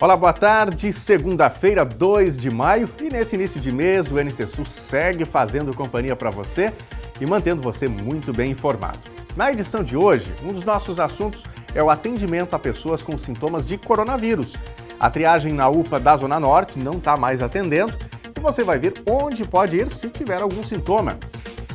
Olá, boa tarde. Segunda-feira, 2 de maio, e nesse início de mês o NT Sul segue fazendo companhia para você e mantendo você muito bem informado. Na edição de hoje, um dos nossos assuntos é o atendimento a pessoas com sintomas de coronavírus. A triagem na UPA da Zona Norte não está mais atendendo e você vai ver onde pode ir se tiver algum sintoma.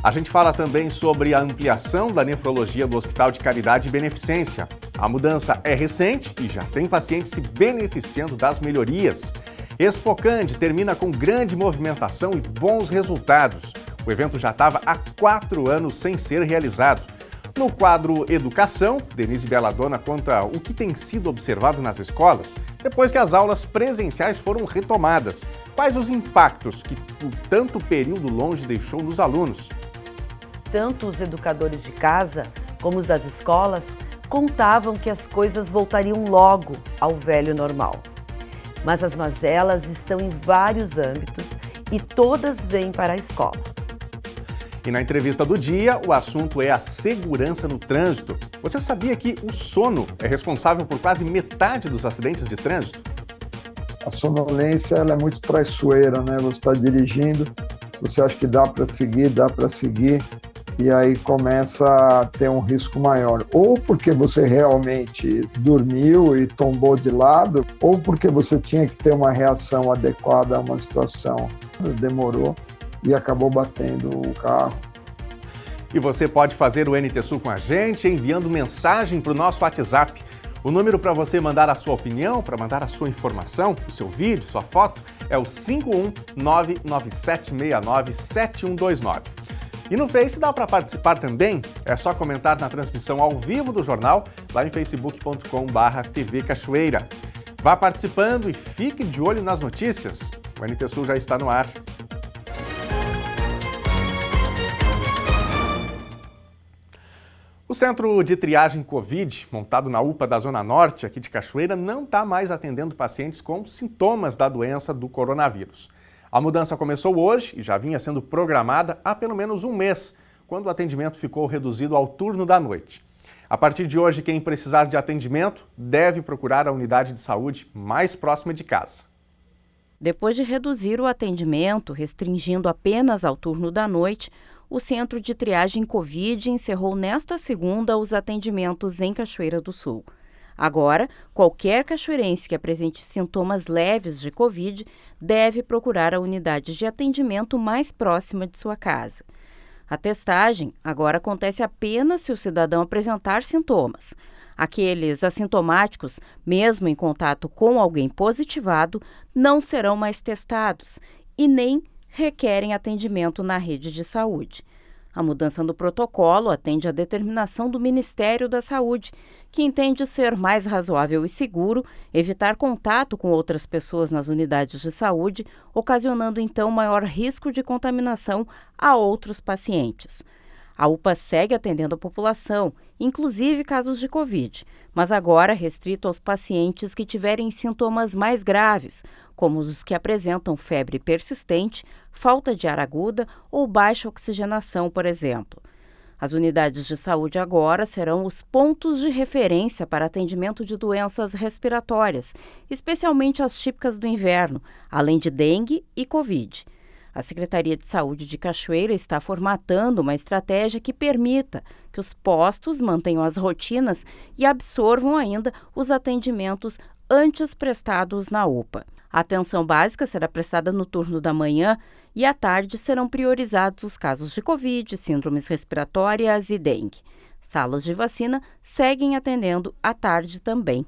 A gente fala também sobre a ampliação da nefrologia do Hospital de Caridade e Beneficência. A mudança é recente e já tem pacientes se beneficiando das melhorias. Expocand termina com grande movimentação e bons resultados. O evento já estava há 4 anos sem ser realizado. No quadro Educação, Denise Belladonna conta o que tem sido observado nas escolas depois que as aulas presenciais foram retomadas. Quais os impactos que o tanto período longe deixou nos alunos? Tanto os educadores de casa como os das escolas contavam que as coisas voltariam logo ao velho normal. Mas as mazelas estão em vários âmbitos e todas vêm para a escola. E na entrevista do dia, o assunto é a segurança no trânsito. Você sabia que o sono é responsável por quase metade dos acidentes de trânsito? A sonolência ela é muito traiçoeira, né? Você está dirigindo, você acha que dá para seguir, e aí começa a ter um risco maior. Ou porque você realmente dormiu e tombou de lado, ou porque você tinha que ter uma reação adequada a uma situação. Demorou e acabou batendo o carro. E você pode fazer o NT Sul com a gente enviando mensagem para o nosso WhatsApp. O número para você mandar a sua opinião, para mandar a sua informação, o seu vídeo, sua foto, é o 51997697129. E no Face dá para participar também, é só comentar na transmissão ao vivo do jornal, lá em facebook.com/TV Cachoeira. Vá participando e fique de olho nas notícias. O NT Sul já está no ar. O Centro de Triagem Covid, montado na UPA da Zona Norte, aqui de Cachoeira, não está mais atendendo pacientes com sintomas da doença do coronavírus. A mudança começou hoje e já vinha sendo programada há pelo menos um mês, quando o atendimento ficou reduzido ao turno da noite. A partir de hoje, quem precisar de atendimento deve procurar a unidade de saúde mais próxima de casa. Depois de reduzir o atendimento, restringindo apenas ao turno da noite, o Centro de Triagem Covid encerrou nesta segunda os atendimentos em Cachoeira do Sul. Agora, qualquer cachoeirense que apresente sintomas leves de Covid deve procurar a unidade de atendimento mais próxima de sua casa. A testagem agora acontece apenas se o cidadão apresentar sintomas. Aqueles assintomáticos, mesmo em contato com alguém positivado, não serão mais testados e nem requerem atendimento na rede de saúde. A mudança no protocolo atende à determinação do Ministério da Saúde, que entende ser mais razoável e seguro evitar contato com outras pessoas nas unidades de saúde, ocasionando então maior risco de contaminação a outros pacientes. A UPA segue atendendo a população, inclusive casos de Covid, mas agora restrito aos pacientes que tiverem sintomas mais graves, como os que apresentam febre persistente, falta de ar aguda ou baixa oxigenação, por exemplo. As unidades de saúde agora serão os pontos de referência para atendimento de doenças respiratórias, especialmente as típicas do inverno, além de dengue e Covid. A Secretaria de Saúde de Cachoeira está formatando uma estratégia que permita que os postos mantenham as rotinas e absorvam ainda os atendimentos antes prestados na UPA. A atenção básica será prestada no turno da manhã e à tarde serão priorizados os casos de Covid, síndromes respiratórias e dengue. Salas de vacina seguem atendendo à tarde também.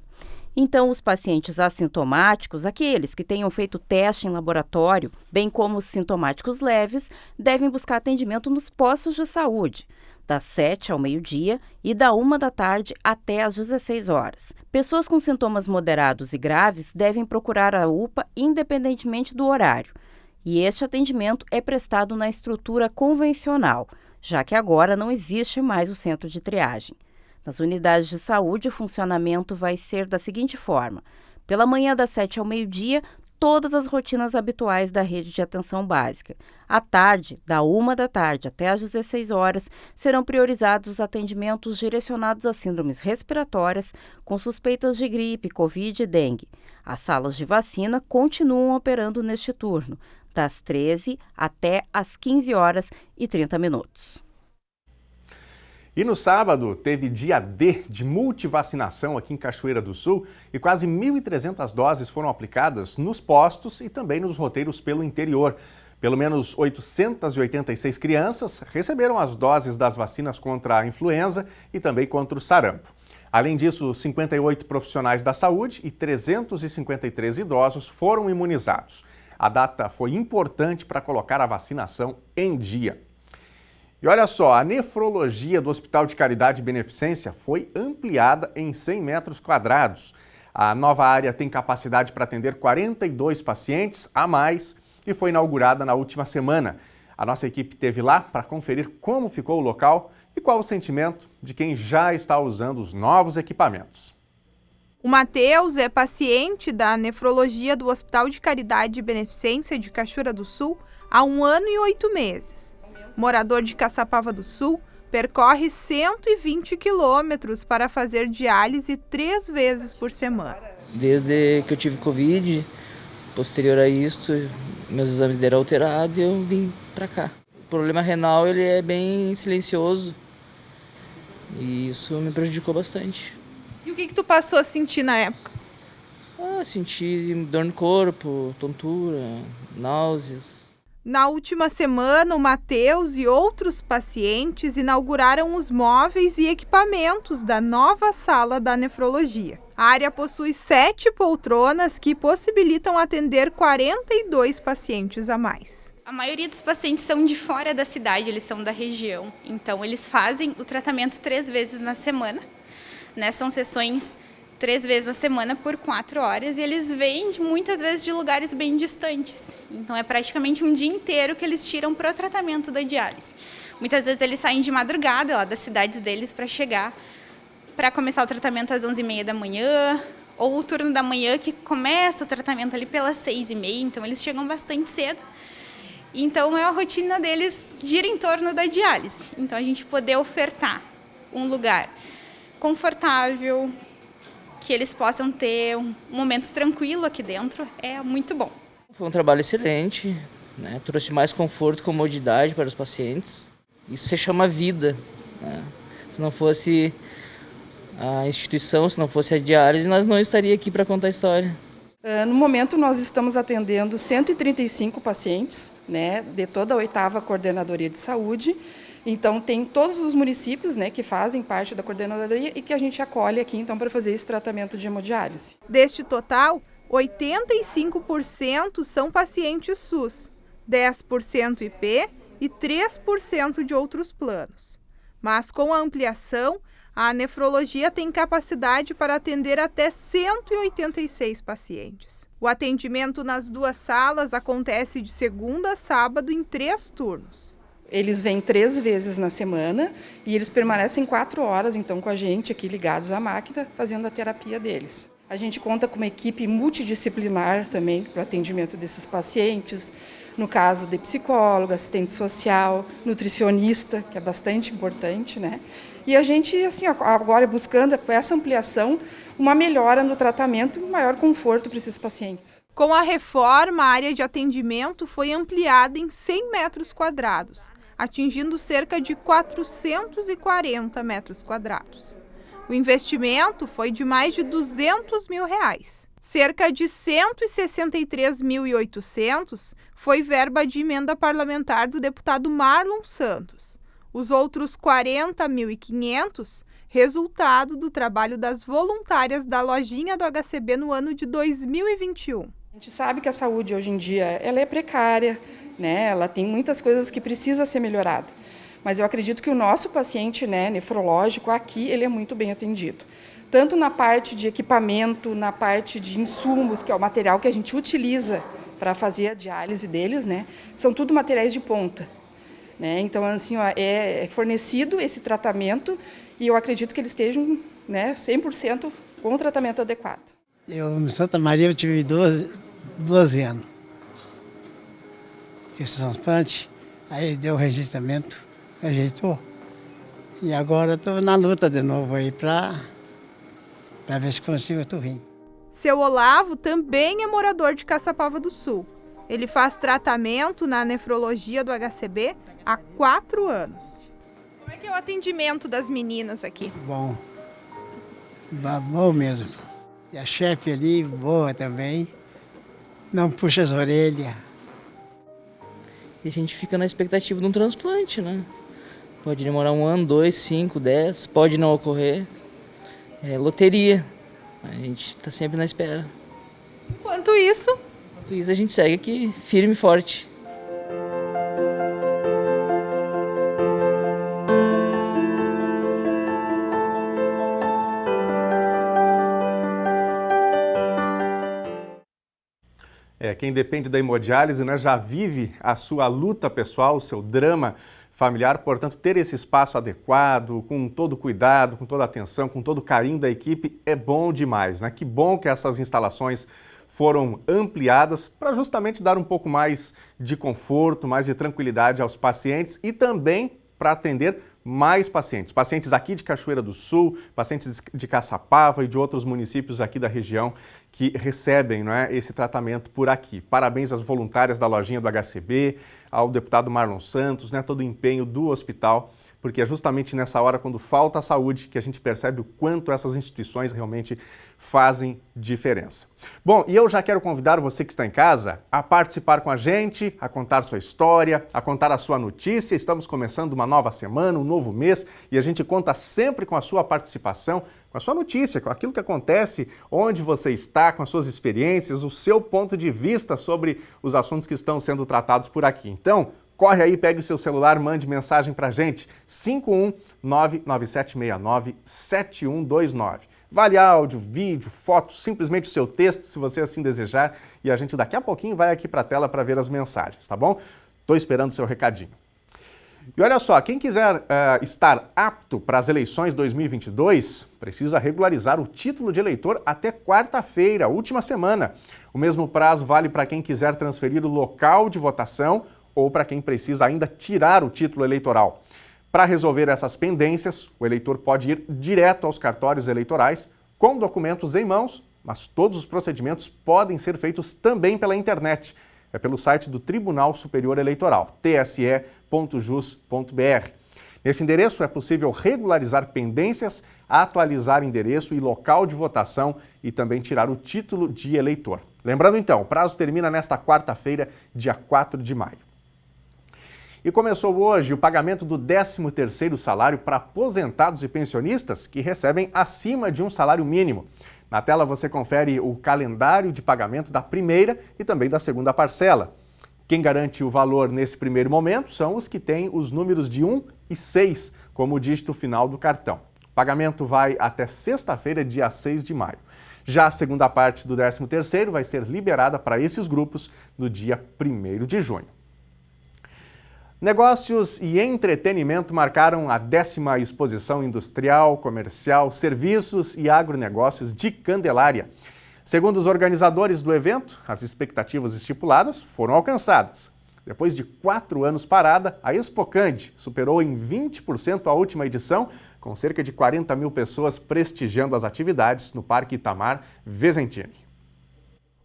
Então, os pacientes assintomáticos, aqueles que tenham feito teste em laboratório, bem como os sintomáticos leves, devem buscar atendimento nos postos de saúde, das 7 ao meio-dia e da 1 da tarde até às 16 horas. Pessoas com sintomas moderados e graves devem procurar a UPA independentemente do horário. E este atendimento é prestado na estrutura convencional, já que agora não existe mais o centro de triagem. Nas unidades de saúde, o funcionamento vai ser da seguinte forma. Pela manhã, das 7 ao meio-dia, todas as rotinas habituais da rede de atenção básica. À tarde, da 13h até às 16h, serão priorizados os atendimentos direcionados a síndromes respiratórias com suspeitas de gripe, Covid e dengue. As salas de vacina continuam operando neste turno, das 13h até às 15h30. E no sábado, teve dia D de multivacinação aqui em Cachoeira do Sul e quase 1.300 doses foram aplicadas nos postos e também nos roteiros pelo interior. Pelo menos 886 crianças receberam as doses das vacinas contra a influenza e também contra o sarampo. Além disso, 58 profissionais da saúde e 353 idosos foram imunizados. A data foi importante para colocar a vacinação em dia. E olha só, a nefrologia do Hospital de Caridade e Beneficência foi ampliada em 100 metros quadrados. A nova área tem capacidade para atender 42 pacientes a mais e foi inaugurada na última semana. A nossa equipe esteve lá para conferir como ficou o local e qual o sentimento de quem já está usando os novos equipamentos. O Matheus é paciente da nefrologia do Hospital de Caridade e Beneficência de Cachoeira do Sul há 1 ano e 8 meses. Morador de Caçapava do Sul, percorre 120 quilômetros para fazer diálise 3 vezes por semana. Desde que eu tive Covid, posterior a isto, meus exames deram alterado e eu vim para cá. O problema renal ele é bem silencioso e isso me prejudicou bastante. E o que tu passou a sentir na época? Senti dor no corpo, tontura, náuseas. Na última semana, o Matheus e outros pacientes inauguraram os móveis e equipamentos da nova sala da nefrologia. A área possui 7 poltronas que possibilitam atender 42 pacientes a mais. A maioria dos pacientes são de fora da cidade, eles são da região. Então, eles fazem o tratamento 3 vezes na semana. São sessões 3 vezes na semana por 4 horas e eles vêm muitas vezes de lugares bem distantes. Então é praticamente um dia inteiro que eles tiram para o tratamento da diálise. Muitas vezes eles saem de madrugada lá das cidades deles para chegar, para começar o tratamento às 11h30 da manhã, ou o turno da manhã que começa o tratamento ali pelas 6h30, então eles chegam bastante cedo. Então a rotina deles gira em torno da diálise. Então a gente poder ofertar um lugar confortável, que eles possam ter um momento tranquilo aqui dentro, é muito bom. Foi um trabalho excelente, trouxe mais conforto e comodidade para os pacientes. Isso se chama vida. Se não fosse a instituição, se não fosse a diálise, nós não estaríamos aqui para contar a história. No momento, nós estamos atendendo 135 pacientes, de toda a 8ª Coordenadoria de Saúde. Então, tem todos os municípios que fazem parte da coordenadoria e que a gente acolhe aqui então, para fazer esse tratamento de hemodiálise. Deste total, 85% são pacientes SUS, 10% IP e 3% de outros planos. Mas com a ampliação, a nefrologia tem capacidade para atender até 186 pacientes. O atendimento nas 2 salas acontece de segunda a sábado em 3 turnos. Eles vêm 3 vezes na semana e eles permanecem 4 horas então com a gente aqui ligados à máquina, fazendo a terapia deles. A gente conta com uma equipe multidisciplinar também para o atendimento desses pacientes, no caso de psicólogo, assistente social, nutricionista, que é bastante importante, E a gente, agora buscando com essa ampliação, uma melhora no tratamento e um maior conforto para esses pacientes. Com a reforma, a área de atendimento foi ampliada em 100 metros quadrados, atingindo cerca de 440 metros quadrados. O investimento foi de mais de R$200 mil. Cerca de 163.800 foi verba de emenda parlamentar do deputado Marlon Santos. Os outros 40.500, resultado do trabalho das voluntárias da lojinha do HCB no ano de 2021. A gente sabe que a saúde hoje em dia ela é precária, Ela tem muitas coisas que precisa ser melhorada. Mas eu acredito que o nosso paciente nefrológico aqui ele é muito bem atendido. Tanto na parte de equipamento, na parte de insumos, que é o material que a gente utiliza para fazer a diálise deles, são tudo materiais de ponta. Então, é fornecido esse tratamento e eu acredito que eles estejam 100% com o tratamento adequado. Eu, em Santa Maria, eu tive 12 anos. Fiz transplante, aí deu o rejeitamento, rejeitou. E agora estou na luta de novo aí para ver se consigo outro rim. Seu Olavo também é morador de Caçapava do Sul. Ele faz tratamento na nefrologia do HCB há 4 anos. Como é que é o atendimento das meninas aqui? Bom, bom mesmo. E a chefe ali, boa também, não puxa as orelhas. E a gente fica na expectativa de um transplante, né? Pode demorar 1 ano, 2, 5, 10, pode não ocorrer. É loteria. A gente está sempre na espera. Enquanto isso, a gente segue aqui firme e forte. Quem depende da hemodiálise, né, já vive a sua luta pessoal, o seu drama familiar, portanto, ter esse espaço adequado, com todo cuidado, com toda atenção, com todo carinho da equipe, é bom demais, né? Que bom que essas instalações foram ampliadas para justamente dar um pouco mais de conforto, mais de tranquilidade aos pacientes e também para atender mais pacientes. Pacientes aqui de Cachoeira do Sul, pacientes de Caçapava e de outros municípios aqui da região que recebem, não é, esse tratamento por aqui. Parabéns às voluntárias da lojinha do HCB, ao deputado Marlon Santos, né, todo o empenho do hospital, porque é justamente nessa hora, quando falta a saúde, que a gente percebe o quanto essas instituições realmente fazem diferença. Bom, e eu já quero convidar você que está em casa a participar com a gente, a contar sua história, a contar a sua notícia. Estamos começando uma nova semana, um novo mês, e a gente conta sempre com a sua participação, com a sua notícia, com aquilo que acontece, onde você está, com as suas experiências, o seu ponto de vista sobre os assuntos que estão sendo tratados por aqui. Então, corre aí, pegue o seu celular, mande mensagem pra gente, 51997697129. Vale áudio, vídeo, foto, simplesmente o seu texto, se você assim desejar, e a gente daqui a pouquinho vai aqui pra tela para ver as mensagens, tá bom? Tô esperando o seu recadinho. E olha só, quem quiser estar apto para as eleições 2022, precisa regularizar o título de eleitor até quarta-feira, última semana. O mesmo prazo vale para quem quiser transferir o local de votação ou para quem precisa ainda tirar o título eleitoral. Para resolver essas pendências, o eleitor pode ir direto aos cartórios eleitorais com documentos em mãos, mas todos os procedimentos podem ser feitos também pela internet. É pelo site do Tribunal Superior Eleitoral, tse.jus.br. Nesse endereço é possível regularizar pendências, atualizar endereço e local de votação e também tirar o título de eleitor. Lembrando então, o prazo termina nesta quarta-feira, dia 4 de maio. E começou hoje o pagamento do 13º salário para aposentados e pensionistas que recebem acima de um salário mínimo. Na tela você confere o calendário de pagamento da primeira e também da segunda parcela. Quem garante o valor nesse primeiro momento são os que têm os números de 1 e 6 como dígito final do cartão. O pagamento vai até sexta-feira, dia 6 de maio. Já a segunda parte do 13º vai ser liberada para esses grupos no dia 1º de junho. Negócios e entretenimento marcaram a 10ª Exposição Industrial, Comercial, Serviços e Agronegócios de Candelária. Segundo os organizadores do evento, as expectativas estipuladas foram alcançadas. Depois de 4 anos parada, a Expocand superou em 20% a última edição, com cerca de 40 mil pessoas prestigiando as atividades no Parque Itamar Vesentini.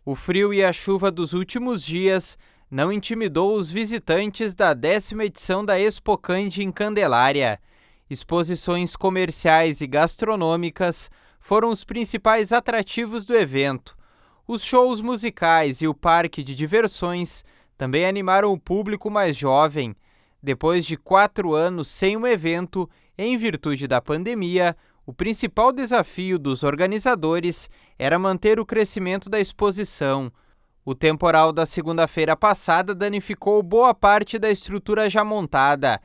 O frio e a chuva dos últimos dias não intimidou os visitantes da 10ª edição da Expocand em Candelária. Exposições comerciais e gastronômicas foram os principais atrativos do evento. Os shows musicais e o parque de diversões também animaram o público mais jovem. Depois de 4 anos sem um evento, em virtude da pandemia, o principal desafio dos organizadores era manter o crescimento da exposição. O temporal da segunda-feira passada danificou boa parte da estrutura já montada.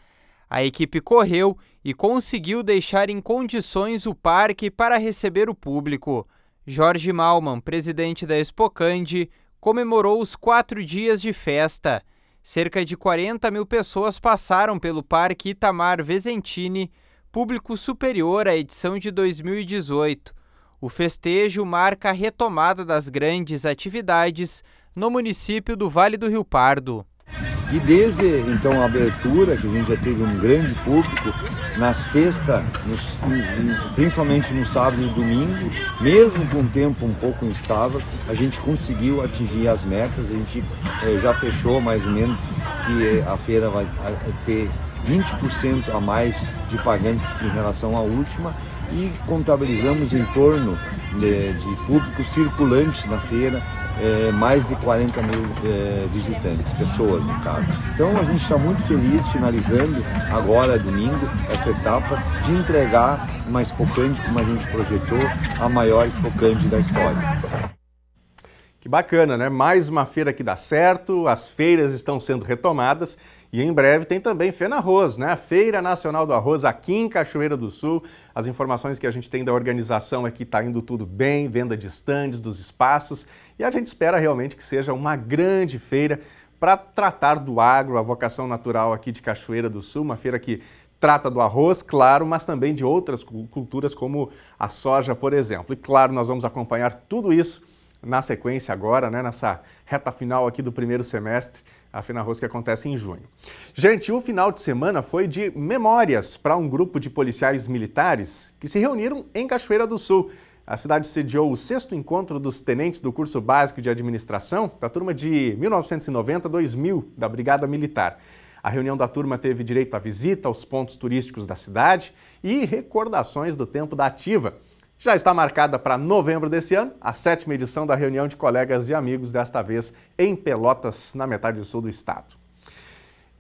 A equipe correu e conseguiu deixar em condições o parque para receber o público. Jorge Malman, presidente da Expocand, comemorou os 4 dias de festa. Cerca de 40 mil pessoas passaram pelo Parque Itamar Vesentini, público superior à edição de 2018. O festejo marca a retomada das grandes atividades no município do Vale do Rio Pardo. E desde então a abertura, que a gente já teve um grande público, na sexta, principalmente no sábado e domingo, mesmo com o tempo um pouco instável, a gente conseguiu atingir as metas. A gente já fechou mais ou menos que a feira vai ter 20% a mais de pagantes em relação à última, e contabilizamos em torno de público circulante na feira, mais de 40 mil visitantes, pessoas no caso. Então a gente está muito feliz finalizando agora, domingo, essa etapa de entregar uma Expocande, como a gente projetou, a maior Expocande da história. Que bacana, né? Mais uma feira que dá certo, as feiras estão sendo retomadas e em breve tem também FENARROZ, né? A Feira Nacional do Arroz aqui em Cachoeira do Sul. As informações que a gente tem da organização é que está indo tudo bem, venda de estandes, dos espaços, e a gente espera realmente que seja uma grande feira para tratar do agro, a vocação natural aqui de Cachoeira do Sul, uma feira que trata do arroz, claro, mas também de outras culturas como a soja, por exemplo. E claro, nós vamos acompanhar tudo isso na sequência agora, né, nessa reta final aqui do primeiro semestre, a FENARROZ que acontece em junho. Gente, o final de semana foi de memórias para um grupo de policiais militares que se reuniram em Cachoeira do Sul. A cidade sediou o 6º encontro dos tenentes do curso básico de administração da turma de 1990-2000 da Brigada Militar. A reunião da turma teve direito à visita aos pontos turísticos da cidade e recordações do tempo da ativa. Já está marcada para novembro desse ano a 7ª edição da reunião de colegas e amigos, desta vez em Pelotas, na metade sul do estado.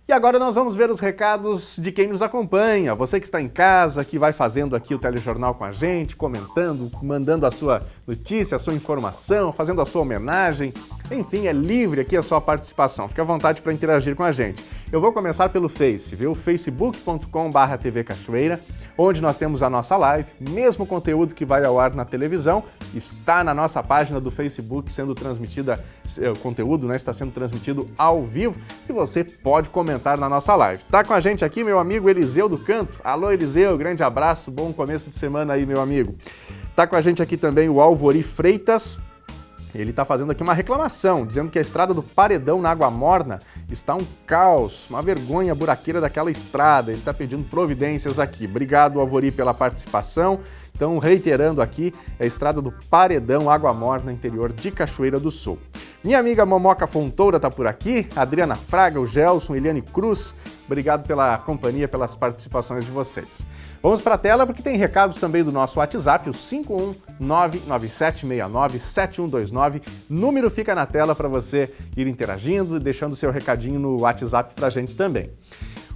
E agora nós vamos ver os recados de quem nos acompanha. Você que está em casa, que vai fazendo aqui o telejornal com a gente, comentando, mandando a sua notícia, a sua informação, fazendo a sua homenagem. Enfim, é livre aqui a sua participação. Fique à vontade para interagir com a gente. Eu vou começar pelo Face, viu? facebook.com/TV Cachoeira, onde nós temos a nossa live. Mesmo conteúdo que vai ao ar na televisão está na nossa página do Facebook sendo transmitida, o conteúdo, né, está sendo transmitido ao vivo e você pode comentar na nossa live. Tá com a gente aqui meu amigo Eliseu do Canto. Alô Eliseu, grande abraço, bom começo de semana aí, meu amigo. Tá com a gente aqui também o Alvori Freitas. Ele está fazendo aqui uma reclamação, dizendo que a estrada do Paredão na Água Morna está um caos, uma vergonha buraqueira daquela estrada. Ele está pedindo providências aqui. Obrigado, Alvori, pela participação. Então, reiterando aqui, é a estrada do Paredão Água Morna, interior de Cachoeira do Sul. Minha amiga Momoca Fontoura está por aqui, Adriana Fraga, o Gelson, Eliane Cruz. Obrigado pela companhia, pelas participações de vocês. Vamos para a tela porque tem recados também do nosso WhatsApp, o 51997697129. Número fica na tela para você ir interagindo e deixando seu recadinho no WhatsApp para a gente também.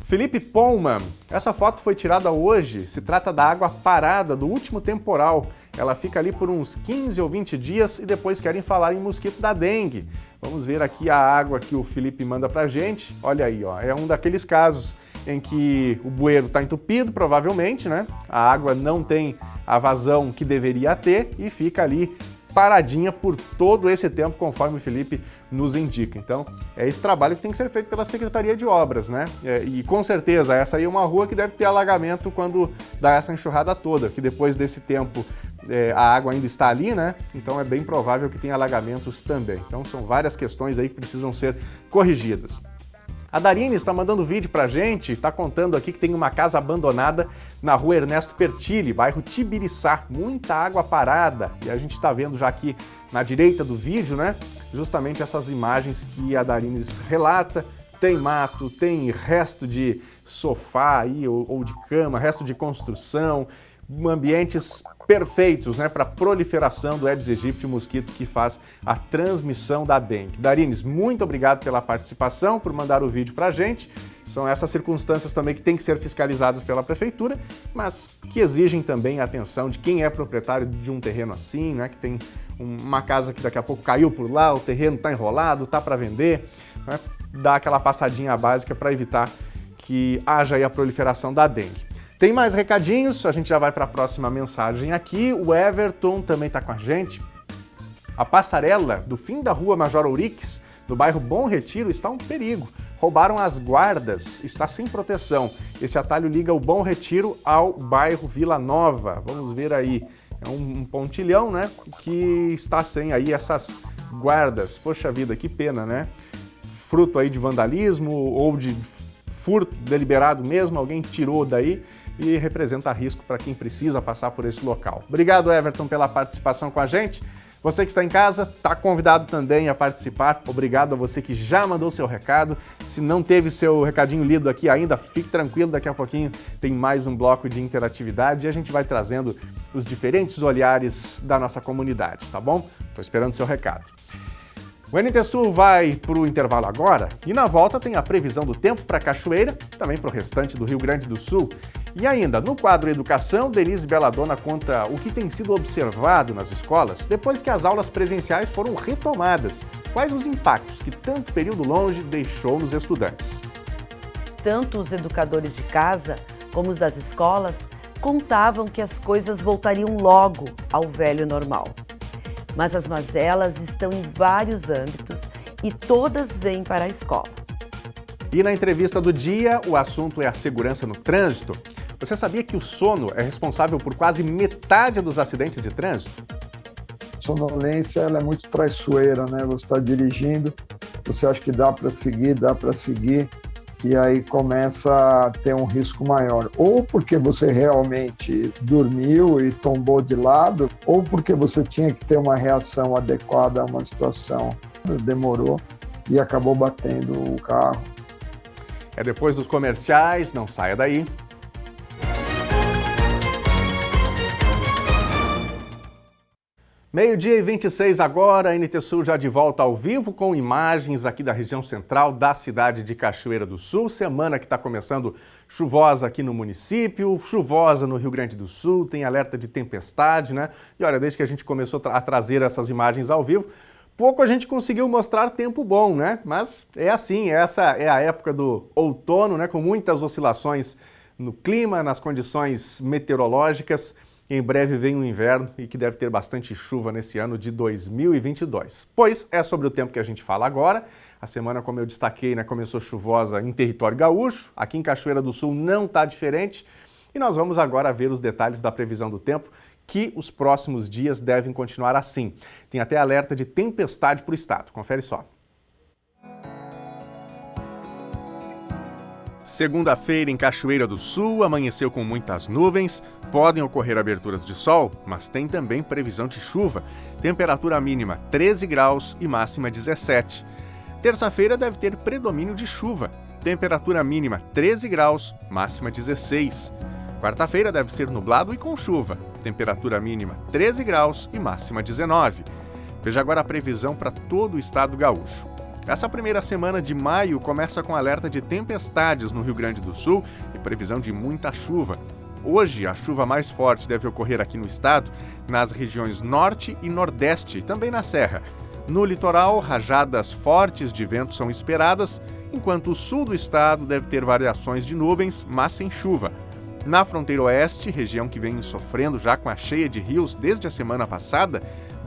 Felipe Polman, essa foto foi tirada hoje, se trata da água parada do último temporal. Ela fica ali por uns 15 ou 20 dias e depois querem falar em mosquito da dengue. Vamos ver aqui a água que o Felipe manda pra gente. Olha aí, ó, é um daqueles casos em que o bueiro está entupido, provavelmente, né? A água não tem a vazão que deveria ter e fica ali paradinha por todo esse tempo, conforme o Felipe nos indica. Então, é esse trabalho que tem que ser feito pela Secretaria de Obras, né? E com certeza, essa aí é uma rua que deve ter alagamento quando dá essa enxurrada toda, que depois desse tempo a água ainda está ali, né? Então é bem provável que tenha alagamentos também. Então são várias questões aí que precisam ser corrigidas. A Darine está mandando vídeo pra gente, está contando aqui que tem uma casa abandonada na rua Ernesto Pertilli, bairro Tibiriçá, muita água parada. E a gente está vendo já aqui na direita do vídeo, né, justamente essas imagens que a Darine relata. Tem mato, tem resto de sofá aí, ou de cama, resto de construção, ambientes perfeitos, né, para a proliferação do Aedes aegypti, o mosquito que faz a transmissão da dengue. Darines, muito obrigado pela participação, por mandar o vídeo para a gente. São essas circunstâncias também que têm que ser fiscalizadas pela prefeitura, mas que exigem também a atenção de quem é proprietário de um terreno assim, né, que tem uma casa que daqui a pouco caiu por lá, o terreno está enrolado, está para vender, né, dá aquela passadinha básica para evitar que haja aí a proliferação da dengue. Tem mais recadinhos, a gente já vai para a próxima mensagem aqui. O Everton também está com a gente. A passarela do fim da rua Major Ouriques, no bairro Bom Retiro, está um perigo. Roubaram as guardas, está sem proteção. Este atalho liga o Bom Retiro ao bairro Vila Nova. Vamos ver aí, é um pontilhão, né, que está sem aí essas guardas. Poxa vida, que pena, né? Fruto aí de vandalismo ou de furto deliberado mesmo, alguém tirou daí e representa risco para quem precisa passar por esse local. Obrigado, Everton, pela participação com a gente. Você que está em casa, está convidado também a participar. Obrigado a você que já mandou seu recado. Se não teve seu recadinho lido aqui ainda, fique tranquilo, daqui a pouquinho tem mais um bloco de interatividade e a gente vai trazendo os diferentes olhares da nossa comunidade, tá bom? Estou esperando seu recado. O NT Sul vai para o intervalo agora e na volta tem a previsão do tempo para Cachoeira, também para o restante do Rio Grande do Sul. E ainda, no quadro Educação, Denise Belladonna conta o que tem sido observado nas escolas depois que as aulas presenciais foram retomadas. Quais os impactos que tanto período longe deixou nos estudantes? Tanto os educadores de casa como os das escolas contavam que as coisas voltariam logo ao velho normal. Mas as mazelas estão em vários âmbitos e todas vêm para a escola. E na entrevista do dia, o assunto é a segurança no trânsito. Você sabia que o sono é responsável por quase metade dos acidentes de trânsito? A sonolência ela é muito traiçoeira, né? Você está dirigindo, você acha que dá para seguir, e aí começa a ter um risco maior. Ou porque você realmente dormiu e tombou de lado, ou porque você tinha que ter uma reação adequada a uma situação. Demorou e acabou batendo o carro. É depois dos comerciais, não saia daí. Meio-dia e 26 agora, a NT Sul já de volta ao vivo com imagens aqui da região central da cidade de Cachoeira do Sul. Semana que está começando chuvosa aqui no município, chuvosa no Rio Grande do Sul, tem alerta de tempestade, né? E olha, desde que a gente começou a trazer essas imagens ao vivo, pouco a gente conseguiu mostrar tempo bom, né? Mas é assim, essa é a época do outono, né? Com muitas oscilações no clima, nas condições meteorológicas. Em breve vem o inverno e que deve ter bastante chuva nesse ano de 2022. Pois é sobre o tempo que a gente fala agora. A semana, como eu destaquei, né, começou chuvosa em território gaúcho. Aqui em Cachoeira do Sul não está diferente. E nós vamos agora ver os detalhes da previsão do tempo, que os próximos dias devem continuar assim. Tem até alerta de tempestade para o estado. Confere só. Segunda-feira em Cachoeira do Sul, amanheceu com muitas nuvens, podem ocorrer aberturas de sol, mas tem também previsão de chuva. Temperatura mínima 13 graus e máxima 17. Terça-feira deve ter predomínio de chuva, temperatura mínima 13 graus, máxima 16. Quarta-feira deve ser nublado e com chuva, temperatura mínima 13 graus e máxima 19. Veja agora a previsão para todo o estado gaúcho. Essa primeira semana de maio começa com alerta de tempestades no Rio Grande do Sul e previsão de muita chuva. Hoje, a chuva mais forte deve ocorrer aqui no estado, nas regiões norte e nordeste e também na serra. No litoral, rajadas fortes de vento são esperadas, enquanto o sul do estado deve ter variações de nuvens, mas sem chuva. Na fronteira oeste, região que vem sofrendo já com a cheia de rios desde a semana passada,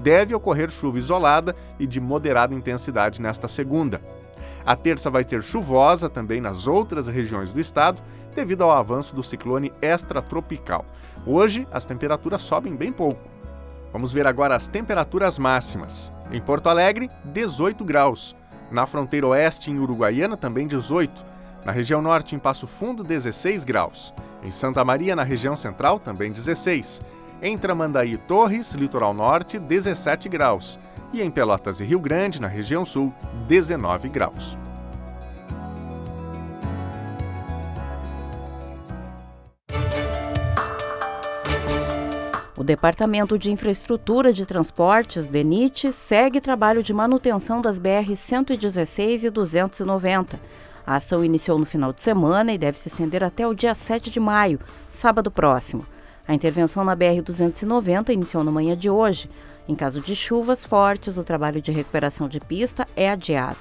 deve ocorrer chuva isolada e de moderada intensidade nesta segunda. A terça vai ser chuvosa também nas outras regiões do estado, devido ao avanço do ciclone extratropical. Hoje, as temperaturas sobem bem pouco. Vamos ver agora as temperaturas máximas. Em Porto Alegre, 18 graus. Na fronteira oeste, em Uruguaiana, também 18. Na região norte, em Passo Fundo, 16 graus. Em Santa Maria, na região central, também 16. Em Tramandaí e Torres, litoral norte, 17 graus. E em Pelotas e Rio Grande, na região sul, 19 graus. O Departamento de Infraestrutura de Transportes, DENIT, segue trabalho de manutenção das BR-116 e 290. A ação iniciou no final de semana e deve se estender até o dia 7 de maio, sábado próximo. A intervenção na BR-290 iniciou na manhã de hoje. Em caso de chuvas fortes, o trabalho de recuperação de pista é adiado.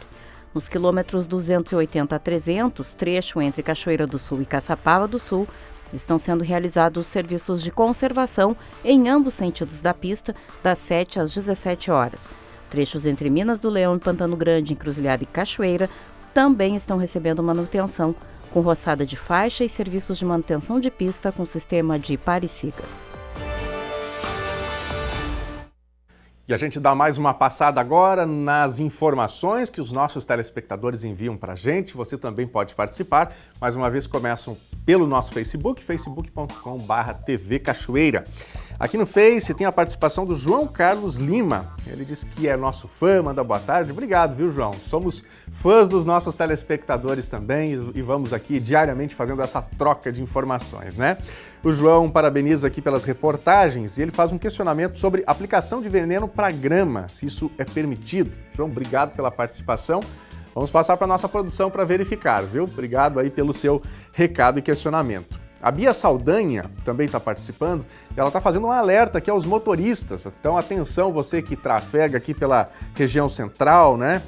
Nos quilômetros 280 a 300, trecho entre Cachoeira do Sul e Caçapava do Sul, estão sendo realizados serviços de conservação em ambos sentidos da pista, das 7 às 17 horas. Trechos entre Minas do Leão e Pantano Grande, Encruzilhada e Cachoeira também estão recebendo manutenção, com roçada de faixa e serviços de manutenção de pista com sistema de pare e siga. E a gente dá mais uma passada agora nas informações que os nossos telespectadores enviam para a gente. Você também pode participar. Mais uma vez, começam pelo nosso Facebook, facebook.com/TV Cachoeira. Aqui no Face tem a participação do João Carlos Lima. Ele diz que é nosso fã, manda boa tarde. Obrigado, viu, João? Somos fãs dos nossos telespectadores também e vamos aqui diariamente fazendo essa troca de informações, né? O João parabeniza aqui pelas reportagens e ele faz um questionamento sobre aplicação de veneno para grama, se isso é permitido. João, obrigado pela participação. Vamos passar para a nossa produção para verificar, viu? Obrigado aí pelo seu recado e questionamento. A Bia Saldanha também está participando e ela está fazendo um alerta aqui aos motoristas. Então, atenção, você que trafega aqui pela região central, né?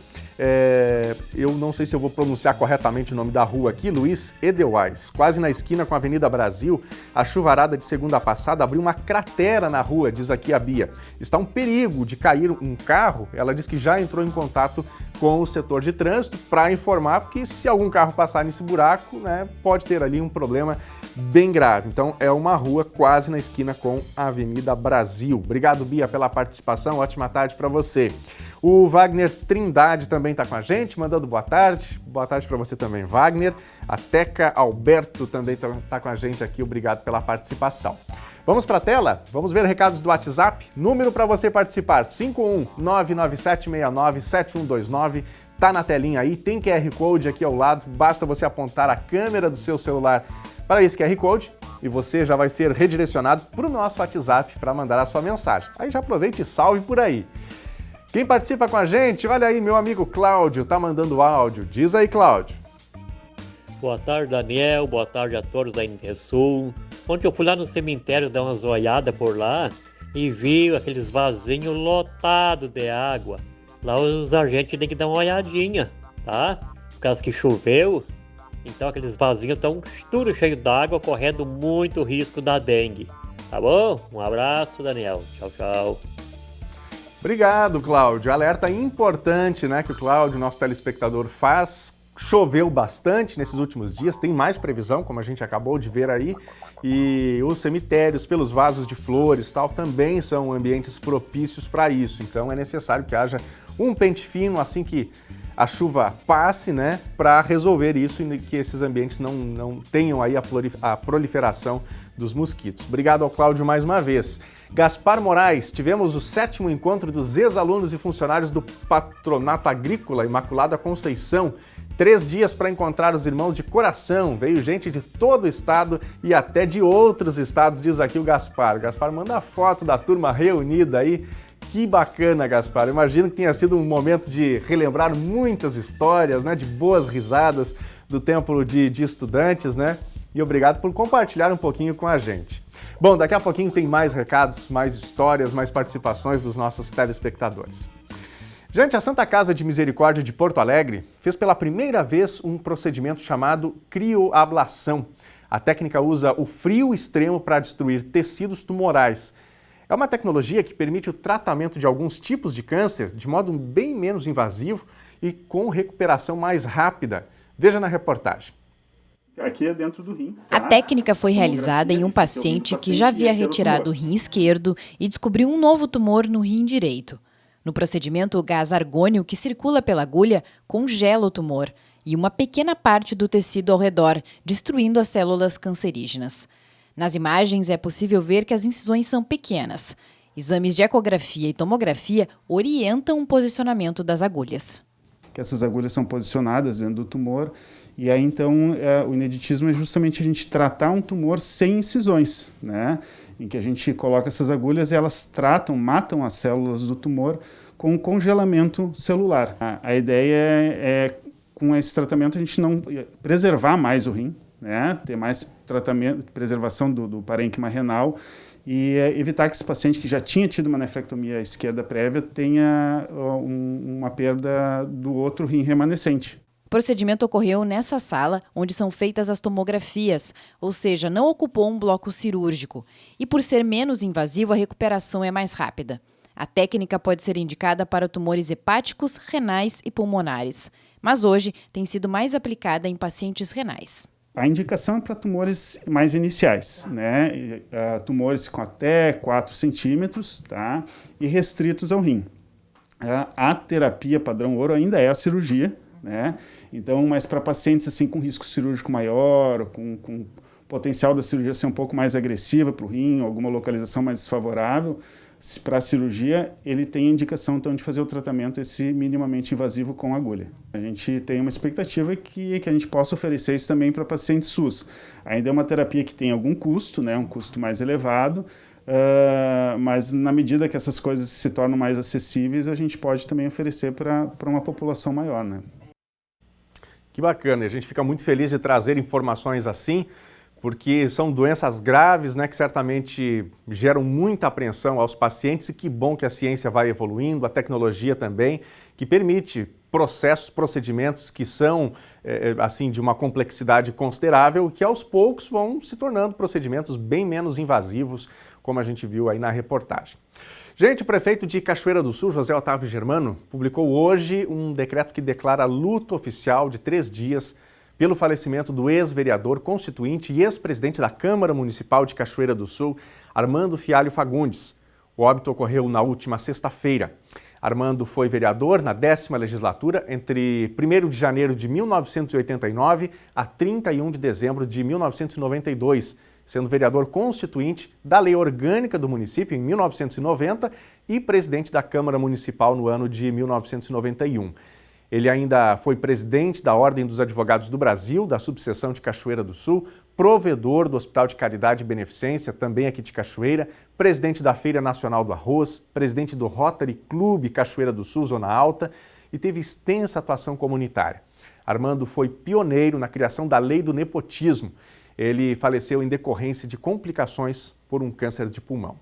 Eu não sei se eu vou pronunciar corretamente o nome da rua aqui, Luiz Edelweiss, quase na esquina com a Avenida Brasil. A chuvarada de segunda passada abriu uma cratera na rua, diz aqui a Bia. Está um perigo de cair um carro. Ela diz que já entrou em contato com o setor de trânsito para informar, porque se algum carro passar nesse buraco, né, pode ter ali um problema bem grave. Então, é uma rua quase na esquina com a Avenida Brasil. Obrigado, Bia, pela participação. Ótima tarde para você. O Wagner Trindade também está com a gente, mandando boa tarde. Boa tarde para você também, Wagner. A Teca Alberto também está com a gente aqui. Obrigado pela participação. Vamos para a tela? Vamos ver recados do WhatsApp? Número para você participar, 51997697129. Tá na telinha aí, tem QR Code aqui ao lado. Basta você apontar a câmera do seu celular para esse QR Code e você já vai ser redirecionado para o nosso WhatsApp para mandar a sua mensagem. Aí já aproveite e salve por aí. Quem participa com a gente? Olha aí, meu amigo Cláudio, tá mandando áudio. Diz aí, Cláudio. Boa tarde, Daniel. Boa tarde a todos da NTSul. Ontem eu fui lá no cemitério dar umas olhadas por lá e vi aqueles vasinhos lotados de água. Lá os agentes têm que dar uma olhadinha, tá? Por causa que choveu, então aqueles vasinhos estão tudo cheios d'água, correndo muito risco da dengue. Tá bom? Um abraço, Daniel. Tchau, tchau. Obrigado, Cláudio. Alerta importante, né, que o Cláudio, nosso telespectador, faz. Choveu bastante nesses últimos dias, tem mais previsão, como a gente acabou de ver aí, e os cemitérios, pelos vasos de flores, tal, também são ambientes propícios para isso. Então é necessário que haja um pente fino assim que a chuva passe, né, para resolver isso e que esses ambientes não tenham aí a proliferação dos mosquitos. Obrigado ao Cláudio mais uma vez. Gaspar Moraes, tivemos o 7º encontro dos ex-alunos e funcionários do Patronato Agrícola Imaculada Conceição. 3 dias para encontrar os irmãos de coração. Veio gente de todo o estado e até de outros estados, diz aqui o Gaspar. O Gaspar manda a foto da turma reunida aí. Que bacana, Gaspar. Imagino que tenha sido um momento de relembrar muitas histórias, né? De boas risadas do tempo de estudantes, né? E obrigado por compartilhar um pouquinho com a gente. Bom, daqui a pouquinho tem mais recados, mais histórias, mais participações dos nossos telespectadores. Gente, a Santa Casa de Misericórdia de Porto Alegre fez pela primeira vez um procedimento chamado crioablação. A técnica usa o frio extremo para destruir tecidos tumorais. É uma tecnologia que permite o tratamento de alguns tipos de câncer de modo bem menos invasivo e com recuperação mais rápida. Veja na reportagem. Aqui é dentro do rim. A técnica foi realizada em um paciente que já havia retirado o rim esquerdo e descobriu um novo tumor no rim direito. No procedimento, o gás argônio que circula pela agulha congela o tumor e uma pequena parte do tecido ao redor, destruindo as células cancerígenas. Nas imagens é possível ver que as incisões são pequenas. Exames de ecografia e tomografia orientam o posicionamento das agulhas. Que essas agulhas são posicionadas dentro do tumor e aí então o ineditismo é justamente a gente tratar um tumor sem incisões, né? Em que a gente coloca essas agulhas e elas matam as células do tumor com congelamento celular. A ideia é com esse tratamento a gente não preservar mais o rim, né? Ter mais tratamento, preservação do parênquima renal e evitar que esse paciente que já tinha tido uma nefrectomia esquerda prévia tenha uma perda do outro rim remanescente. O procedimento ocorreu nessa sala, onde são feitas as tomografias, ou seja, não ocupou um bloco cirúrgico. E por ser menos invasivo, a recuperação é mais rápida. A técnica pode ser indicada para tumores hepáticos, renais e pulmonares, mas hoje tem sido mais aplicada em pacientes renais. A indicação é para tumores mais iniciais, né? Tumores com até 4 centímetros, tá? E restritos ao rim. A terapia padrão ouro ainda é a cirurgia, né? Então, mas para pacientes assim com risco cirúrgico maior, com potencial da cirurgia ser um pouco mais agressiva para o rim, alguma localização mais desfavorável, para a cirurgia, ele tem a indicação então de fazer o tratamento esse minimamente invasivo com agulha. A gente tem uma expectativa que a gente possa oferecer isso também para pacientes SUS. Ainda é uma terapia que tem algum custo, né, um custo mais elevado, mas na medida que essas coisas se tornam mais acessíveis, a gente pode também oferecer para uma população maior, né? Que bacana, e a gente fica muito feliz de trazer informações assim, porque são doenças graves, né, que certamente geram muita apreensão aos pacientes, e que bom que a ciência vai evoluindo, a tecnologia também, que permite procedimentos que são assim de uma complexidade considerável, que aos poucos vão se tornando procedimentos bem menos invasivos, como a gente viu aí na reportagem. Gente, o prefeito de Cachoeira do Sul, José Otávio Germano, publicou hoje um decreto que declara luto oficial de 3 dias pelo falecimento do ex-vereador constituinte e ex-presidente da Câmara Municipal de Cachoeira do Sul, Armando Fialho Fagundes. O óbito ocorreu na última sexta-feira. Armando foi vereador na 10ª legislatura entre 1º de janeiro de 1989 a 31 de dezembro de 1992, sendo vereador constituinte da Lei Orgânica do município em 1990 e presidente da Câmara Municipal no ano de 1991. Ele ainda foi presidente da Ordem dos Advogados do Brasil, da subseção de Cachoeira do Sul, provedor do Hospital de Caridade e Beneficência, também aqui de Cachoeira, presidente da Feira Nacional do Arroz, presidente do Rotary Clube Cachoeira do Sul, Zona Alta, e teve extensa atuação comunitária. Armando foi pioneiro na criação da Lei do Nepotismo. Ele faleceu em decorrência de complicações por um câncer de pulmão.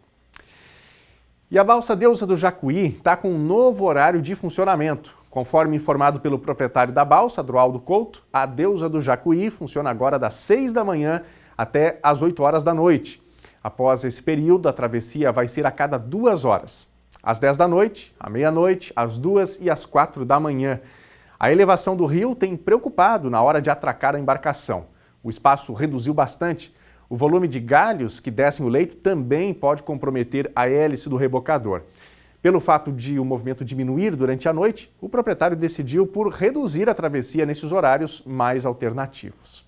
E a Balsa Deusa do Jacuí está com um novo horário de funcionamento. Conforme informado pelo proprietário da balsa, Adroaldo Couto, a Deusa do Jacuí funciona agora das 6 da manhã até às 8 horas da noite. Após esse período, a travessia vai ser a cada 2 horas. Às 10 da noite, à meia-noite, às 2 e às 4 da manhã. A elevação do rio tem preocupado na hora de atracar a embarcação. O espaço reduziu bastante. O volume de galhos que descem o leito também pode comprometer a hélice do rebocador. Pelo fato de o movimento diminuir durante a noite, o proprietário decidiu por reduzir a travessia nesses horários mais alternativos.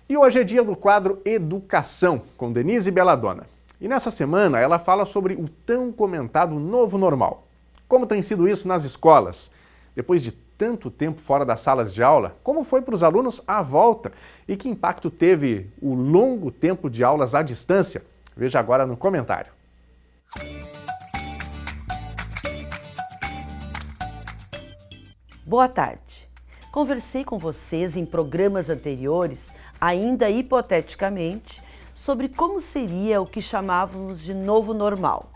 E hoje é dia do quadro Educação, com Denise Belladonna. E nessa semana ela fala sobre o tão comentado novo normal. Como tem sido isso nas escolas? Depois de tanto tempo fora das salas de aula, como foi para os alunos a volta? E que impacto teve o longo tempo de aulas à distância? Veja agora no comentário. Boa tarde. Conversei com vocês em programas anteriores, ainda hipoteticamente, sobre como seria o que chamávamos de novo normal.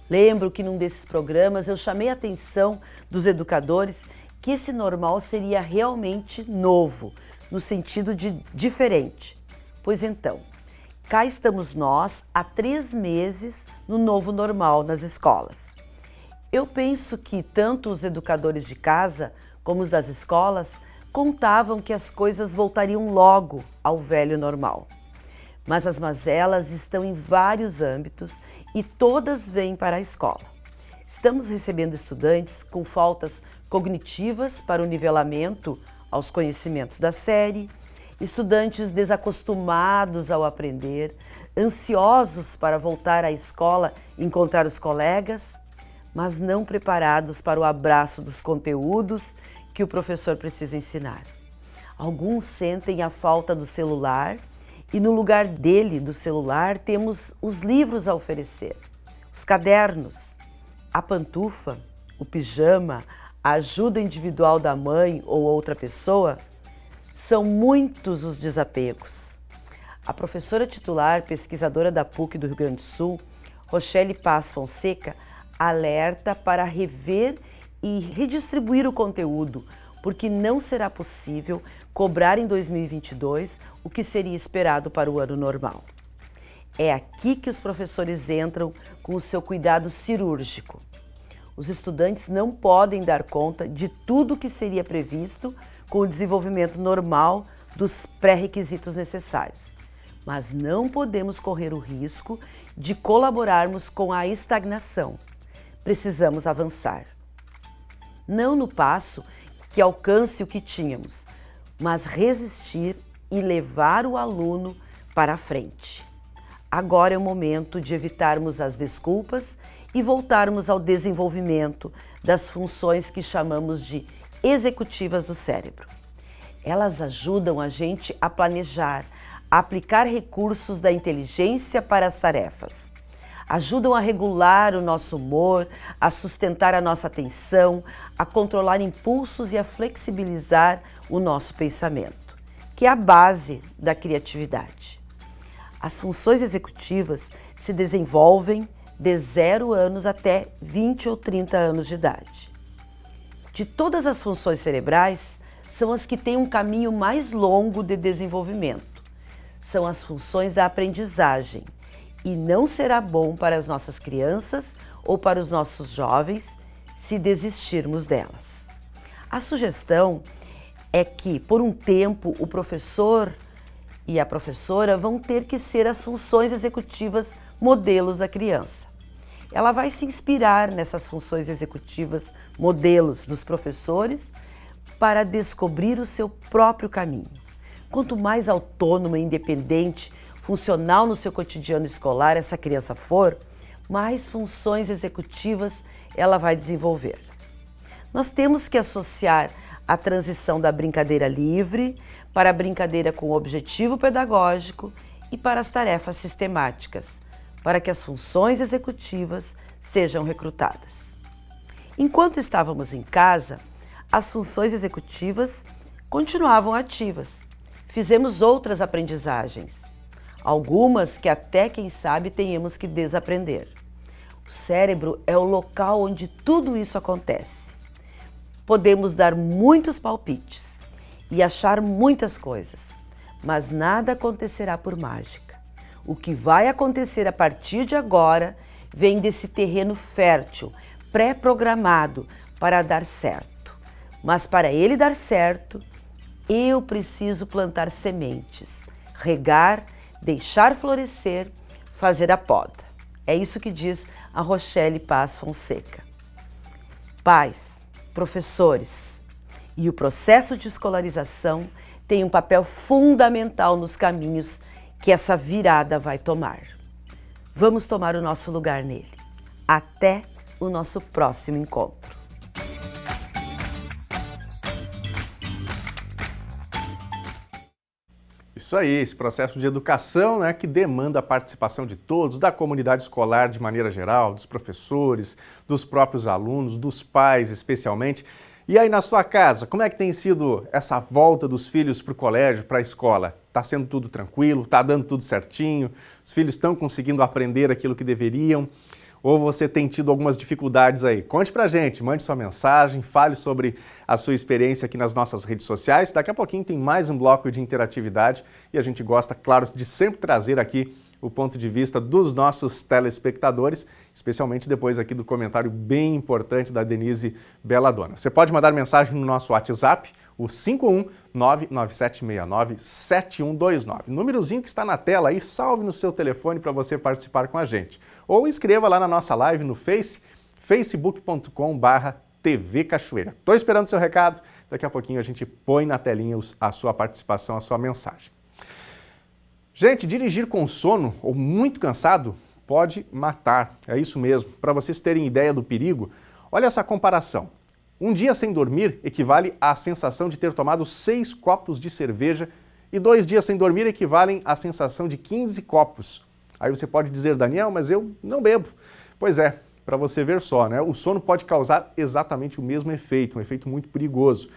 Lembro que num desses programas eu chamei a atenção dos educadores que esse normal seria realmente novo, no sentido de diferente. Pois então, cá estamos nós há 3 meses no novo normal nas escolas. Eu penso que tanto os educadores de casa como os das escolas contavam que as coisas voltariam logo ao velho normal. Mas as mazelas estão em vários âmbitos e todas vêm para a escola. Estamos recebendo estudantes com faltas cognitivas para o nivelamento aos conhecimentos da série, estudantes desacostumados ao aprender, ansiosos para voltar à escola e encontrar os colegas, mas não preparados para o abraço dos conteúdos que o professor precisa ensinar. Alguns sentem a falta do celular e no lugar dele, do celular, temos os livros a oferecer, os cadernos, a pantufa, o pijama, a ajuda individual da mãe ou outra pessoa. São muitos os desapegos. A professora titular, pesquisadora da PUC do Rio Grande do Sul, Rochelle Paz Fonseca, alerta para rever e redistribuir o conteúdo, porque não será possível cobrar em 2022 o que seria esperado para o ano normal. É aqui que os professores entram com o seu cuidado cirúrgico. Os estudantes não podem dar conta de tudo que seria previsto com o desenvolvimento normal dos pré-requisitos necessários, mas não podemos correr o risco de colaborarmos com a estagnação. Precisamos avançar. Não no passo que alcance o que tínhamos, mas resistir e levar o aluno para a frente. Agora é o momento de evitarmos as desculpas e voltarmos ao desenvolvimento das funções que chamamos de executivas do cérebro. Elas ajudam a gente a planejar, a aplicar recursos da inteligência para as tarefas. Ajudam a regular o nosso humor, a sustentar a nossa atenção, a controlar impulsos e a flexibilizar o nosso pensamento, que é a base da criatividade. As funções executivas se desenvolvem de 0 anos até 20 ou 30 anos de idade. De todas as funções cerebrais, são as que têm um caminho mais longo de desenvolvimento. São as funções da aprendizagem e não será bom para as nossas crianças ou para os nossos jovens se desistirmos delas. A sugestão é que, por um tempo, o professor e a professora vão ter que ser as funções executivas modelos da criança. Ela vai se inspirar nessas funções executivas modelos dos professores para descobrir o seu próprio caminho. Quanto mais autônoma, independente, funcional no seu cotidiano escolar essa criança for, mais funções executivas ela vai desenvolver. Nós temos que associar a transição da brincadeira livre para a brincadeira com objetivo pedagógico e para as tarefas sistemáticas, para que as funções executivas sejam recrutadas. Enquanto estávamos em casa, as funções executivas continuavam ativas. Fizemos outras aprendizagens, algumas que até, quem sabe, tenhamos que desaprender. O cérebro é o local onde tudo isso acontece. Podemos dar muitos palpites e achar muitas coisas, mas nada acontecerá por mágica. O que vai acontecer a partir de agora vem desse terreno fértil, pré-programado para dar certo. Mas para ele dar certo, eu preciso plantar sementes, regar, deixar florescer, fazer a poda. É isso que diz a Rochelle Paz Fonseca. Pais, professores e o processo de escolarização tem um papel fundamental nos caminhos que essa virada vai tomar. Vamos tomar o nosso lugar nele. Até o nosso próximo encontro. Isso aí, esse processo de educação, né, que demanda a participação de todos, da comunidade escolar de maneira geral, dos professores, dos próprios alunos, dos pais especialmente. E aí na sua casa, como é que tem sido essa volta dos filhos para o colégio, para a escola? Está sendo tudo tranquilo? Está dando tudo certinho? Os filhos estão conseguindo aprender aquilo que deveriam? Ou você tem tido algumas dificuldades aí? Conte pra gente, mande sua mensagem, fale sobre a sua experiência aqui nas nossas redes sociais. Daqui a pouquinho tem mais um bloco de interatividade e a gente gosta, claro, de sempre trazer aqui o ponto de vista dos nossos telespectadores, especialmente depois aqui do comentário bem importante da Denise Belladonna. Você pode mandar mensagem no nosso WhatsApp, o 51997697129. Númerozinho que está na tela aí, salve no seu telefone para você participar com a gente. Ou escreva lá na nossa live no facebook.com/TV Cachoeira. Estou esperando o seu recado, daqui a pouquinho a gente põe na telinha a sua participação, a sua mensagem. Gente, dirigir com sono ou muito cansado pode matar, é isso mesmo. Para vocês terem ideia do perigo, olha essa comparação. Um dia sem dormir equivale à sensação de ter tomado 6 copos de cerveja e 2 dias sem dormir equivalem à sensação de 15 copos. Aí você pode dizer, Daniel, mas eu não bebo. Pois é, para você ver só, né? O sono pode causar exatamente o mesmo efeito, um efeito muito perigoso.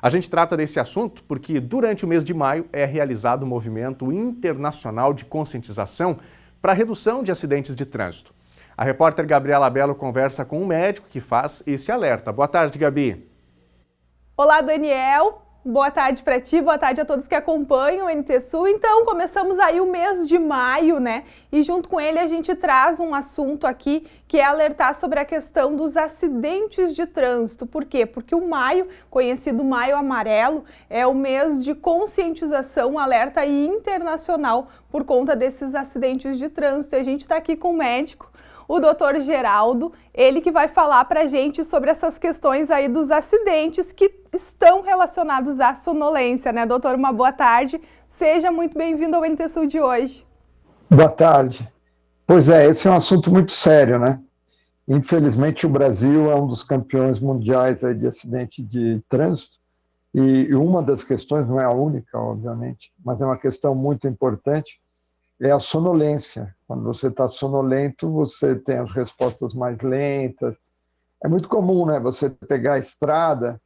A gente trata desse assunto porque durante o mês de maio é realizado um movimento internacional de conscientização para a redução de acidentes de trânsito. A repórter Gabriela Bello conversa com um médico que faz esse alerta. Boa tarde, Gabi. Olá, Daniel. Boa tarde para ti, boa tarde a todos que acompanham o NT Sul. Então, começamos aí o mês de maio, né? E junto com ele a gente traz um assunto aqui que é alertar sobre a questão dos acidentes de trânsito. Por quê? Porque o maio, conhecido Maio Amarelo, é o mês de conscientização, alerta e internacional por conta desses acidentes de trânsito. E a gente está aqui com o médico, o doutor Geraldo, ele que vai falar para a gente sobre essas questões aí dos acidentes que estão relacionados à sonolência, né, doutor? Uma boa tarde, seja muito bem-vindo ao NT Sul de hoje. Boa tarde. Pois é, esse é um assunto muito sério, né? Infelizmente o Brasil é um dos campeões mundiais aí de acidente de trânsito e uma das questões, não é a única, obviamente, mas é uma questão muito importante, é a sonolência. Quando você está sonolento, você tem as respostas mais lentas. É muito comum, né, você pegar a estrada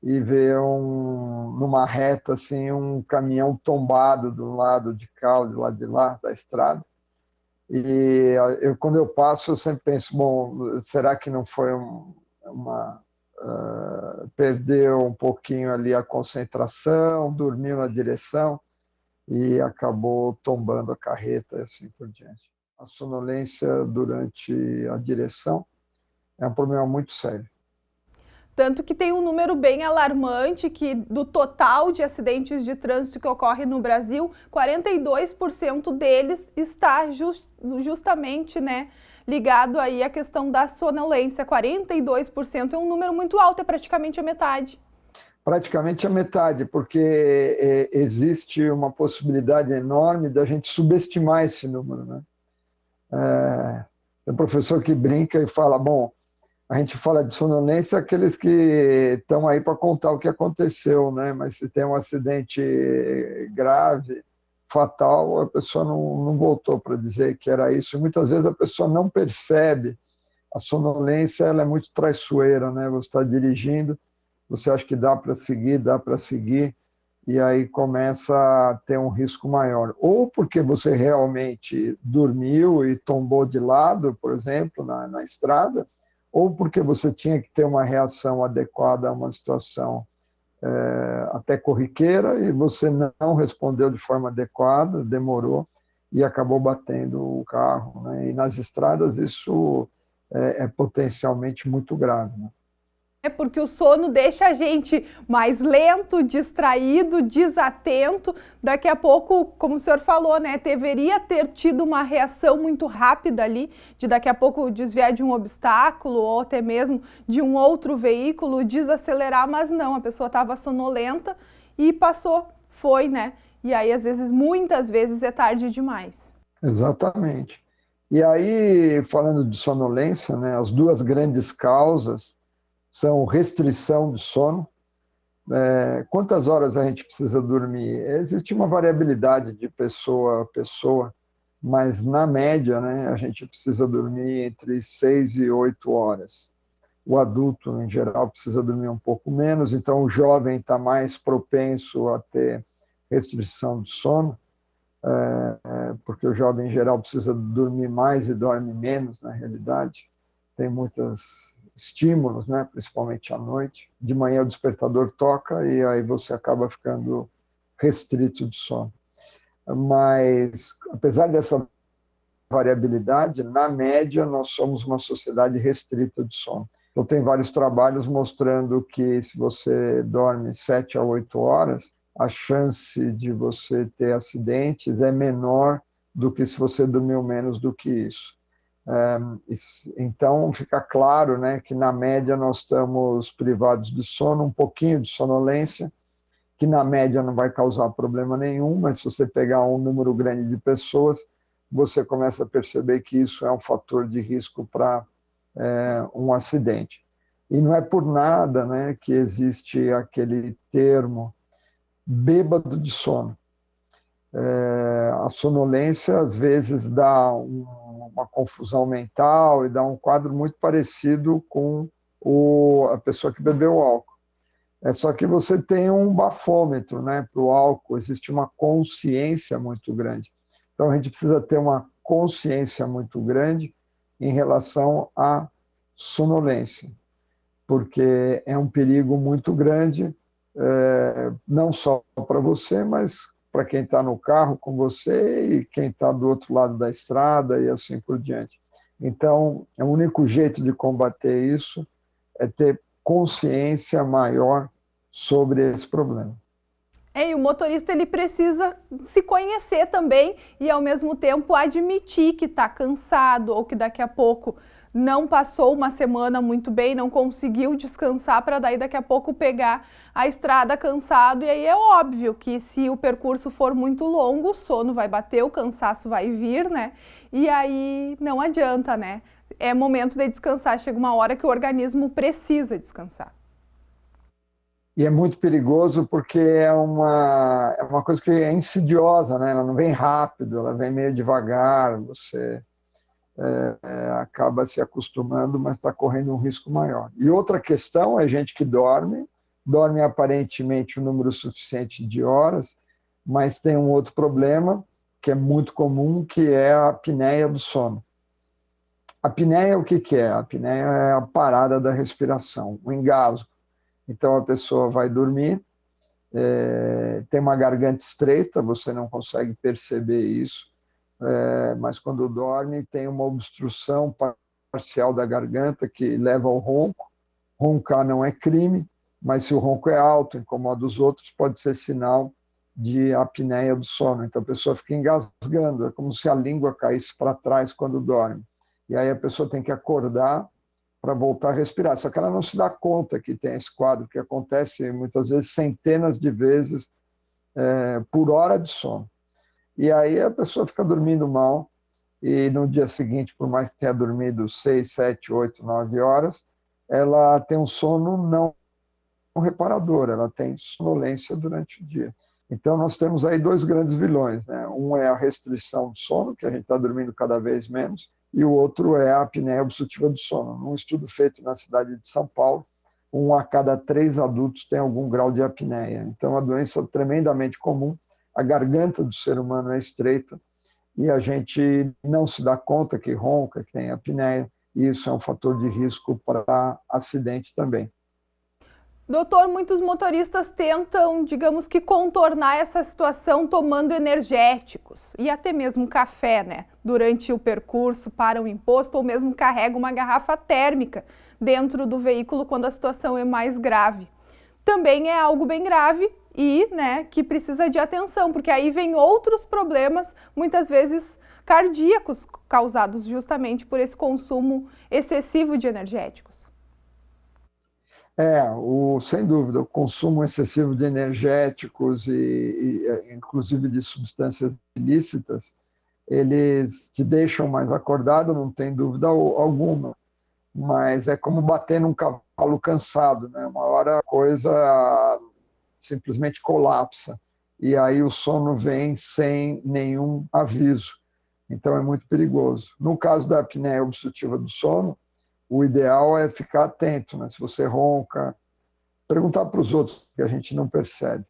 e ver numa reta assim, um caminhão tombado do lado de cá, do lado de lá da estrada. E quando eu passo, eu sempre penso, bom, será que não foi perdeu um pouquinho ali a concentração, dormiu na direção e acabou tombando a carreta e assim por diante. A sonolência durante a direção é um problema muito sério. Tanto que tem um número bem alarmante que do total de acidentes de trânsito que ocorre no Brasil, 42% deles está justamente, né, ligado aí à questão da sonolência. 42% é um número muito alto, é praticamente a metade. Praticamente a metade, porque existe uma possibilidade enorme da gente subestimar esse número, né? Tem um professor que brinca e fala, bom, a gente fala de sonolência aqueles que estão aí para contar o que aconteceu, né? Mas se tem um acidente grave, fatal, a pessoa não voltou para dizer que era isso. E muitas vezes a pessoa não percebe. A sonolência ela é muito traiçoeira, né? Você está dirigindo, você acha que dá para seguir, e aí começa a ter um risco maior. Ou porque você realmente dormiu e tombou de lado, por exemplo, na estrada, ou porque você tinha que ter uma reação adequada a uma situação até corriqueira e você não respondeu de forma adequada, demorou e acabou batendo o carro, né? E nas estradas isso é potencialmente muito grave, né? É porque o sono deixa a gente mais lento, distraído, desatento. Daqui a pouco, como o senhor falou, né, deveria ter tido uma reação muito rápida ali, de daqui a pouco desviar de um obstáculo ou até mesmo de um outro veículo, desacelerar, mas não, a pessoa estava sonolenta e passou, foi, né? E aí, às vezes, muitas vezes é tarde demais. Exatamente. E aí, falando de sonolência, né, as duas grandes causas são restrição de sono. Quantas horas a gente precisa dormir? Existe uma variabilidade de pessoa a pessoa, mas na média, né, a gente precisa dormir entre 6 e 8 horas. O adulto, em geral, precisa dormir um pouco menos, então o jovem está mais propenso a ter restrição de sono, porque o jovem, em geral, precisa dormir mais e dorme menos, na realidade. Tem muitos estímulos, né, principalmente à noite. De manhã o despertador toca e aí você acaba ficando restrito de sono. Mas, apesar dessa variabilidade, na média nós somos uma sociedade restrita de sono. Então tem vários trabalhos mostrando que se você dorme 7 a 8 horas, a chance de você ter acidentes é menor do que se você dormiu menos do que isso. Então fica claro, né, que na média nós estamos privados de sono, um pouquinho de sonolência, que na média não vai causar problema nenhum, mas se você pegar um número grande de pessoas, você começa a perceber que isso é um fator de risco para um acidente. E não é por nada, né, que existe aquele termo bêbado de sono. A sonolência às vezes dá uma confusão mental e dá um quadro muito parecido com a pessoa que bebeu álcool. Só que você tem um bafômetro, né, para o álcool, existe uma consciência muito grande. Então a gente precisa ter uma consciência muito grande em relação à sonolência, porque é um perigo muito grande não só para você, mas para quem está no carro com você e quem está do outro lado da estrada e assim por diante. Então, o único jeito de combater isso é ter consciência maior sobre esse problema. E o motorista ele precisa se conhecer também e, ao mesmo tempo, admitir que está cansado ou que daqui a pouco não passou uma semana muito bem, não conseguiu descansar para daí daqui a pouco pegar a estrada cansado. E aí é óbvio que se o percurso for muito longo, o sono vai bater, o cansaço vai vir, né? E aí não adianta, né? É momento de descansar, chega uma hora que o organismo precisa descansar. E é muito perigoso porque é uma coisa que é insidiosa, né? Ela não vem rápido, ela vem meio devagar, você acaba se acostumando, mas está correndo um risco maior. E outra questão é gente que dorme aparentemente um número suficiente de horas, mas tem um outro problema que é muito comum, que é a apneia do sono. A apneia, o que é? A apneia é a parada da respiração, o engasgo. Então a pessoa vai dormir, tem uma garganta estreita, você não consegue perceber isso, mas quando dorme tem uma obstrução parcial da garganta que leva ao ronco. Roncar não é crime, mas se o ronco é alto, incomoda os outros, pode ser sinal de apneia do sono. Então a pessoa fica engasgando, é como se a língua caísse para trás quando dorme. E aí a pessoa tem que acordar para voltar a respirar. Só que ela não se dá conta que tem esse quadro, que acontece muitas vezes centenas de vezes por hora de sono. E aí a pessoa fica dormindo mal e no dia seguinte, por mais que tenha dormido 6, 7, 8, 9 horas, ela tem um sono não reparador, ela tem sonolência durante o dia. Então nós temos aí dois grandes vilões, né? Um é a restrição do sono, que a gente está dormindo cada vez menos, e o outro é a apneia obstrutiva do sono. Num estudo feito na cidade de São Paulo, 1 a cada 3 adultos tem algum grau de apneia. Então, é uma doença tremendamente comum. A garganta do ser humano é estreita e a gente não se dá conta que ronca, que tem apneia, e isso é um fator de risco para acidente também. Doutor, muitos motoristas tentam, digamos que, contornar essa situação tomando energéticos e até mesmo café, né? Durante o percurso, param em posto ou mesmo carregam uma garrafa térmica dentro do veículo quando a situação é mais grave. Também é algo bem grave e, né, que precisa de atenção, porque aí vem outros problemas, muitas vezes cardíacos, causados justamente por esse consumo excessivo de energéticos. Sem dúvida, o consumo excessivo de energéticos e inclusive de substâncias ilícitas, eles te deixam mais acordado, não tem dúvida alguma, mas é como bater num cavalo cansado, né? Uma hora a coisa simplesmente colapsa e aí o sono vem sem nenhum aviso, então é muito perigoso. No caso da apneia obstrutiva do sono, o ideal é ficar atento, né? Se você ronca, perguntar para os outros, que a gente não percebe.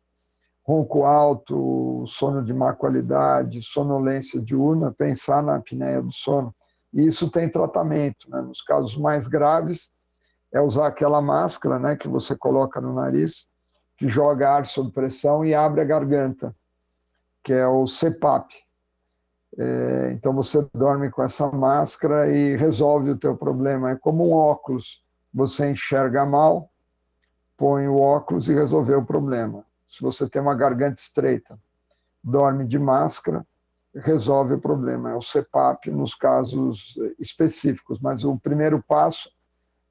Ronco alto, sono de má qualidade, sonolência diurna, pensar na apneia do sono. E isso tem tratamento, né? Nos casos mais graves, é usar aquela máscara, né, que você coloca no nariz, que joga ar sob pressão e abre a garganta, que é o CPAP. Então você dorme com essa máscara e resolve o teu problema. É como um óculos, você enxerga mal, põe o óculos e resolveu o problema. Se você tem uma garganta estreita, dorme de máscara, resolve o problema. É o CPAP nos casos específicos, mas o primeiro passo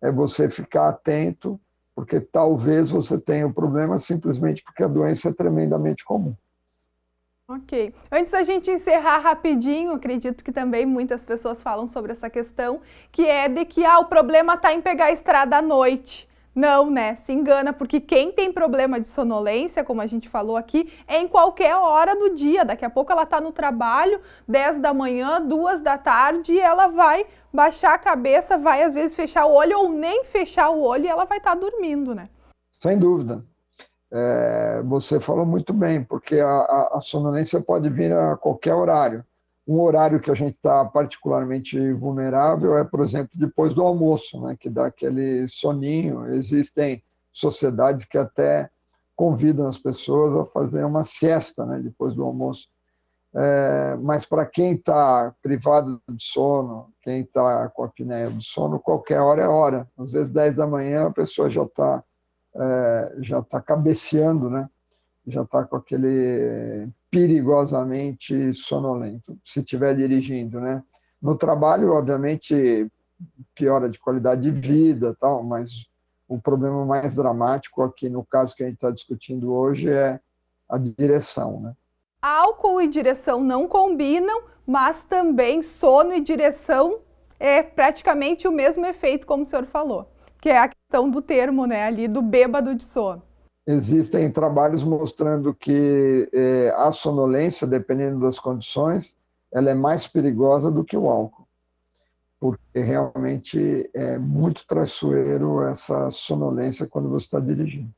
é você ficar atento, porque talvez você tenha o problema simplesmente porque a doença é tremendamente comum. Ok. Antes da gente encerrar rapidinho, acredito que também muitas pessoas falam sobre essa questão, que é de que o problema está em pegar a estrada à noite. Não, né? Se engana, porque quem tem problema de sonolência, como a gente falou aqui, é em qualquer hora do dia. Daqui a pouco ela está no trabalho, 10 da manhã, 2 da tarde, e ela vai baixar a cabeça, vai às vezes fechar o olho ou nem fechar o olho e ela vai estar dormindo, né? Sem dúvida. Você falou muito bem, porque a sonolência pode vir a qualquer horário. Um horário que a gente está particularmente vulnerável é, por exemplo, depois do almoço, né, que dá aquele soninho. Existem sociedades que até convidam as pessoas a fazer uma siesta, né, depois do almoço. Mas para quem está privado de sono, quem está com a apneia do sono, qualquer hora é hora. Às vezes 10 da manhã a pessoa já tá cabeceando, né? Já está com aquele perigosamente sonolento, se estiver dirigindo, né? No trabalho, obviamente, piora de qualidade de vida, tal, mas o problema mais dramático aqui, no caso que a gente está discutindo hoje, é a direção, né? Álcool e direção não combinam, mas também sono e direção é praticamente o mesmo efeito, como o senhor falou, que é a questão do termo, né, ali do bêbado de sono. Existem trabalhos mostrando que a sonolência, dependendo das condições, ela é mais perigosa do que o álcool, porque realmente é muito traiçoeiro essa sonolência quando você está dirigindo.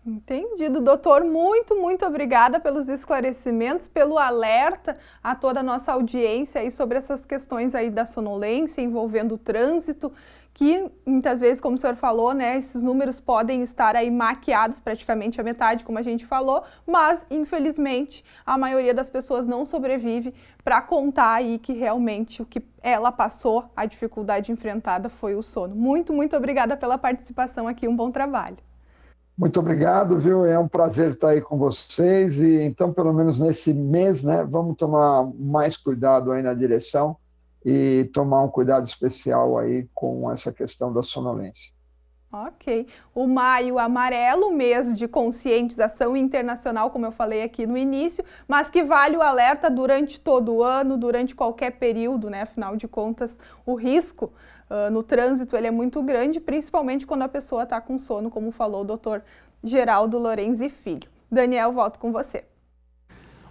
Entendido, doutor. Muito obrigada pelos esclarecimentos, pelo alerta a toda a nossa audiência aí sobre essas questões aí da sonolência envolvendo o trânsito, que muitas vezes, como o senhor falou, né, esses números podem estar aí maquiados, praticamente a metade, como a gente falou, mas, infelizmente, a maioria das pessoas não sobrevive para contar aí que realmente o que ela passou, a dificuldade enfrentada foi o sono. Muito obrigada pela participação aqui, um bom trabalho. Muito obrigado, viu? É um prazer estar aí com vocês e então, pelo menos nesse mês, né, vamos tomar mais cuidado aí na direção e tomar um cuidado especial aí com essa questão da sonolência. Ok. O Maio Amarelo, mês de conscientização internacional, como eu falei aqui no início, mas que vale o alerta durante todo o ano, durante qualquer período, né? Afinal de contas, o risco no trânsito ele é muito grande, principalmente quando a pessoa está com sono, como falou o doutor Geraldo Lorenzi Filho. Daniel, volto com você.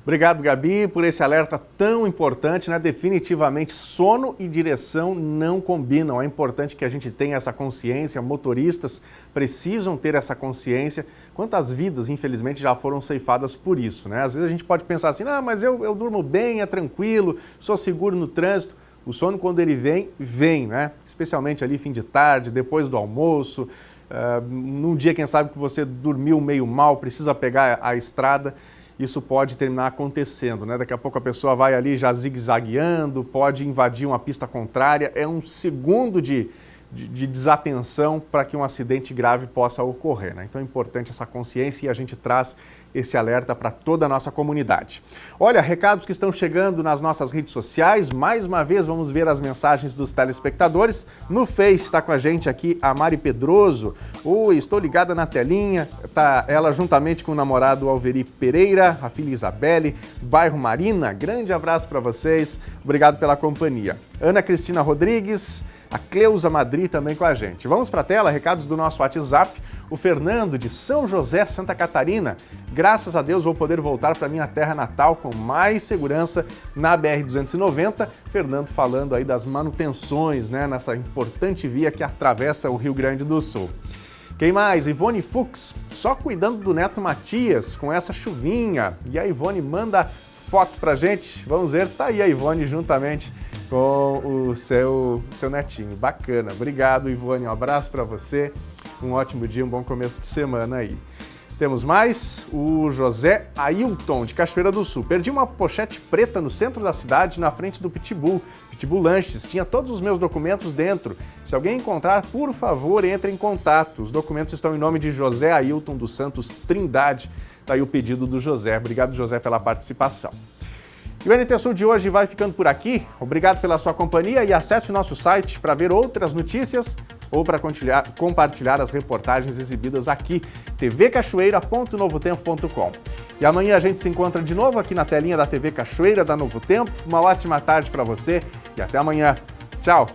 Obrigado, Gabi, por esse alerta tão importante, né? Definitivamente, sono e direção não combinam. É importante que a gente tenha essa consciência, motoristas precisam ter essa consciência. Quantas vidas, infelizmente, já foram ceifadas por isso, né? Às vezes a gente pode pensar assim, mas eu durmo bem, é tranquilo, sou seguro no trânsito. O sono, quando ele vem, né? Especialmente ali fim de tarde, depois do almoço, num dia, quem sabe, que você dormiu meio mal, precisa pegar a estrada. Isso pode terminar acontecendo, né? Daqui a pouco a pessoa vai ali já zigue-zagueando, pode invadir uma pista contrária. É um segundo de desatenção para que um acidente grave possa ocorrer, né? Então é importante essa consciência e a gente traz esse alerta para toda a nossa comunidade. Olha, recados que estão chegando nas nossas redes sociais. Mais uma vez vamos ver as mensagens dos telespectadores. No Face está com a gente aqui a Mari Pedroso. Oi, estou ligada na telinha. Tá ela juntamente com o namorado Alveri Pereira, a filha Isabelle, bairro Marina. Grande abraço para vocês. Obrigado pela companhia. Ana Cristina Rodrigues, a Cleusa Madri também com a gente. Vamos para a tela, recados do nosso WhatsApp. O Fernando, de São José, Santa Catarina. Graças a Deus vou poder voltar para minha terra natal com mais segurança na BR-290. Fernando falando aí das manutenções, né, nessa importante via que atravessa o Rio Grande do Sul. Quem mais? Ivone Fux, só cuidando do neto Matias com essa chuvinha. E a Ivone manda foto pra gente. Vamos ver, tá aí a Ivone juntamente com o seu netinho. Bacana. Obrigado, Ivone. Um abraço para você. Um ótimo dia, um bom começo de semana aí. Temos mais o José Ailton, de Cachoeira do Sul. Perdi uma pochete preta no centro da cidade, na frente do Pitbull Lanches. Tinha todos os meus documentos dentro. Se alguém encontrar, por favor, entre em contato. Os documentos estão em nome de José Ailton dos Santos Trindade. Está aí o pedido do José. Obrigado, José, pela participação. E o NT Sul de hoje vai ficando por aqui. Obrigado pela sua companhia e acesse o nosso site para ver outras notícias ou para compartilhar as reportagens exibidas aqui, tvcachoeira.novotempo.com. E amanhã a gente se encontra de novo aqui na telinha da TV Cachoeira da Novo Tempo. Uma ótima tarde para você e até amanhã. Tchau!